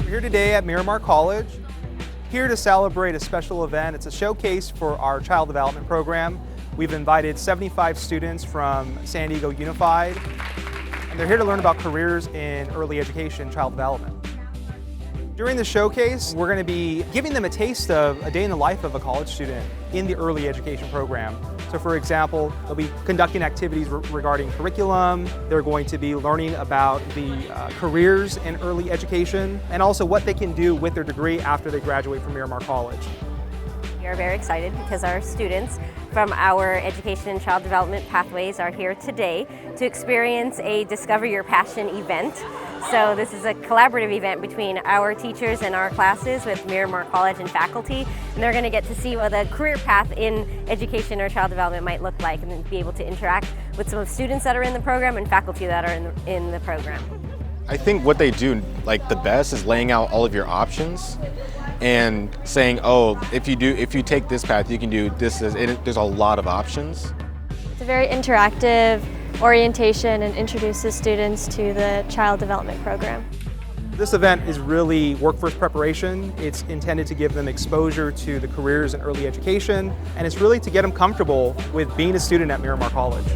We're here today at Miramar College, here to celebrate a special event. It's a showcase for our child development program. We've invited 75 students from San Diego Unified, and they're here to learn about careers in early education, child development. During the showcase, we're going to be giving them a taste of a day in the life of a college student in the early education program. So for example, they'll be conducting activities regarding curriculum, they're going to be learning about the careers in early education, and also what they can do with their degree after they graduate from Miramar College. We are very excited because our students from our Education and Child Development Pathways are here today to experience a Discover Your Passion event. So this is a collaborative event between our teachers and our classes with Miramar College and faculty, and they're going to get to see what a career path in education or child development might look like, and then be able to interact with some of the students that are in the program and faculty that are in the program. I think what they do the best is laying out all of your options and saying, oh, if you take this path, you can do this. There's a lot of options. It's a very interactive orientation and introduces students to the child development program. This event is really workforce preparation. It's intended to give them exposure to the careers in early education, and it's really to get them comfortable with being a student at Miramar College.